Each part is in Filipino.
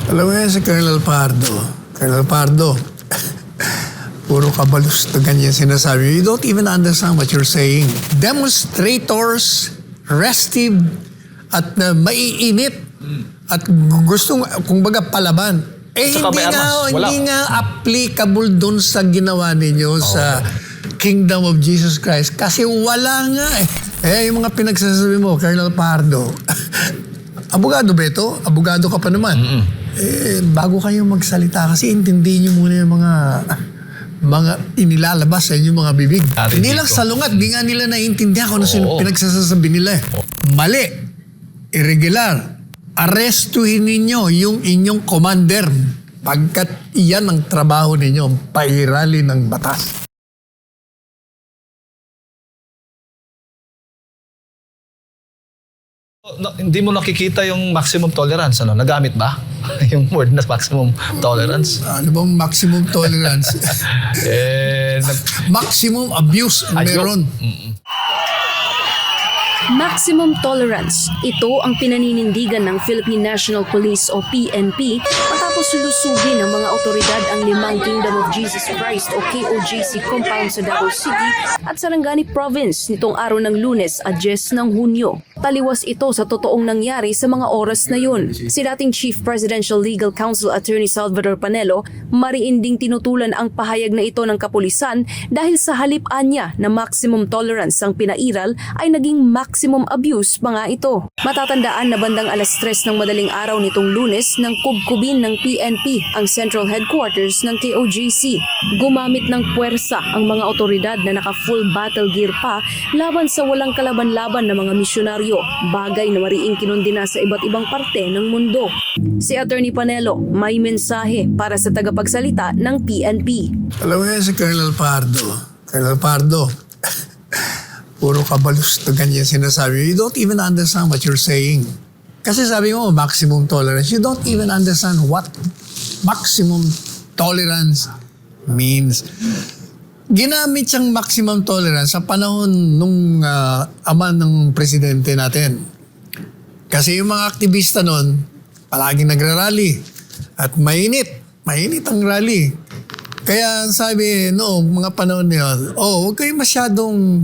Alam mo yan si Colonel Pardo. Colonel Pardo, puro kabalustugan yan sinasabi. You don't even understand what you're saying. Demonstrators, restive, at maiinit, at gustong, kumbaga, palaban. Eh, Saka may armas. Wala. hindi nga applicable dun sa ginawa ninyo sa Kingdom of Jesus Christ. Kasi wala nga eh. Eh, yung mga pinagsasabi mo, Colonel Pardo. Abogado ba ito? Abogado ka pa naman. Eh, bago kayo magsalita, kasi intindihin nyo muna yung mga inilalabas sa inyong mga bibig. Hindi lang salungat, di nga nila naiintindihan kung ano pinagsasabi nila eh. Mali, irregular, arestuhin ninyo yung inyong commander pagkat iyan ang trabaho ninyo, pairali ng batas. Hindi mo nakikita yung maximum tolerance, ano? Nagamit ba? Yung word na maximum tolerance? Ano bang maximum tolerance? Maximum abuse meron. Maximum tolerance. Ito ang pinaninindigan ng Philippine National Police o PNP matapos lusugin ng mga otoridad ang 5 Kingdom of Jesus Christ o KOJC compound sa Davao City at Sarangani Province nitong araw ng Lunes at 10 ng Hunyo. Taliwas ito sa totoong nangyari sa mga oras na yun. Si dating Chief Presidential Legal Counsel Attorney Salvador Panelo, mariinding tinutulan ang pahayag na ito ng kapulisan dahil sa halip-an niya na maximum tolerance ang pinairal ay naging maximum abuse pa nga ito. Matatandaan na bandang alas 3 ng madaling araw nitong Lunes nang kubkubin ng PNP ang Central Headquarters ng KOJC. Gumamit ng puwersa ang mga otoridad na naka-full battle gear pa laban sa walang kalaban-laban na mga misyonaryo, bagay na mariing kinundina sa iba't ibang parte ng mundo. Si Attorney Panelo may mensahe para sa tagapagsalita ng PNP. Alam mo yan si Colonel Pardo. Colonel Pardo, puro kabalustugan yan sinasabi. You don't even understand what you're saying. Kasi sabi mo, maximum tolerance. You don't even understand what maximum tolerance means. Ginamit siyang maximum tolerance sa panahon nung ama ng presidente natin. Kasi yung mga aktivista noon, palaging nagrarally. At mainit ang rally. Kaya sabi, mga panahon niyon, huwag kayo masyadong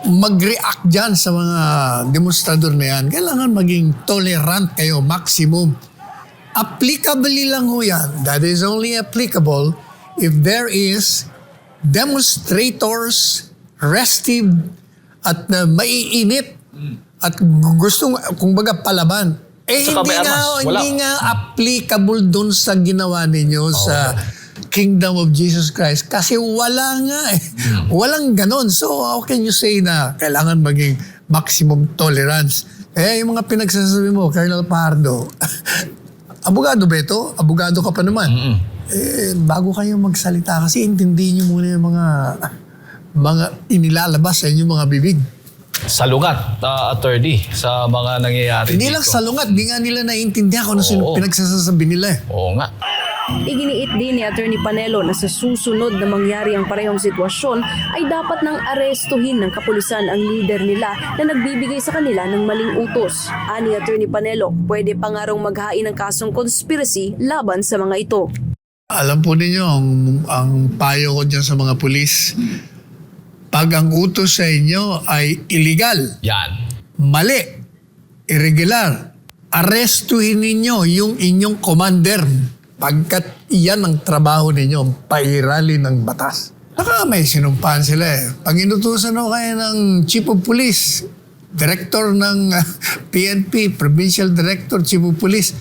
mag-react dyan sa mga demonstrador na yan. Kailangan maging tolerant kayo, maximum. Applicable lang ho yan. That is only applicable if there is demonstrators, restive, at maiinit, at gustong, kumbaga, palaban. Eh, Saka may armas. Wala. hindi nga applicable dun sa ginawa ninyo sa Kingdom of Jesus Christ. Kasi wala nga eh. Walang ganon. So, how can you say na kailangan maging maximum tolerance? Eh, yung mga pinagsasabi mo, Colonel Pardo, abogado ba ito? Abogado ka pa naman. Eh, bago kayo magsalita, kasi intindihin nyo muna yung mga inilalabas sa inyong mga bibig. Salungat, attorney, sa mga nangyayari Hindi dito. lang salungat, di nga nila naiintindihan kung ano pinagsasabi nila eh. Oo nga. Iginiit din ni Attorney Panelo na sa susunod na mangyari ang parehong sitwasyon ay dapat nang arestuhin ng kapulisan ang leader nila na nagbibigay sa kanila ng maling utos. Ani Attorney Panelo, pwede pa nga raw maghain ng kasong conspiracy laban sa mga ito. Alam po ninyo, ang payo ko dyan sa mga pulis, pag ang utos sa inyo ay illegal, Yan. mali, irregular, arestuhin ninyo yung inyong commander pagkat iyan ang trabaho ninyo, pairali ng batas. Baka may sinumpahan sila eh. Pag inutusan ho kayo ng Chief of Police, Director ng PNP, Provincial Director, Chief of Police,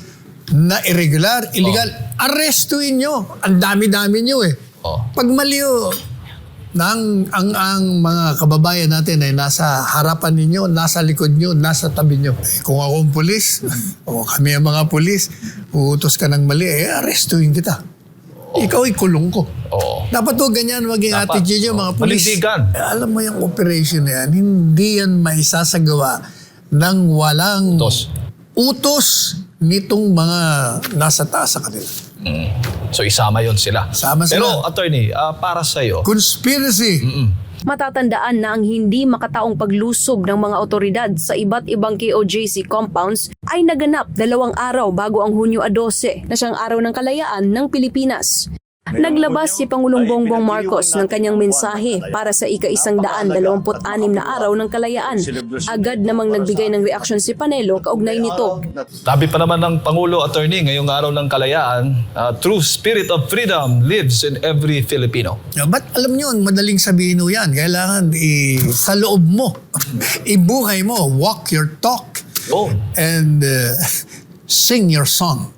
na irregular, illegal, arestuhin nyo. Ang dami-dami nyo eh. Pag mali ang mga kababayan natin ay nasa harapan ninyo, nasa likod nyo, nasa tabi nyo. Kung akong pulis, o kami ang mga pulis, uutos ka ng mali, arestuhin kita. Ikaw ay kulong ko. Dapat po ganyan maging attitude yung mga pulis. Alam mo yung operation na yan, hindi yan maisasagawa ng walang utos nitong mga nasa taas sa kanila. So isama yon sila. Sama sila. Pero attorney, para sa'yo, Conspiracy. Matatandaan na ang hindi makataong paglusob ng mga otoridad sa iba't ibang KOJC compounds ay naganap 2 araw bago ang Hunyo 12 na siyang araw ng kalayaan ng Pilipinas. Naglabas si Pangulong Bongbong Marcos ng kanyang mensahe para sa ika-126 na araw ng kalayaan. Agad namang nagbigay ng reaksyon si Panelo kaugnay nito. Sabi pa naman ng Pangulo Attorney ngayong araw ng kalayaan, true spirit of freedom lives in every Filipino. But alam nyo, madaling sabihin mo yan. Kailangan sa loob mo, ibuhay mo, walk your talk, Oh. and sing your song.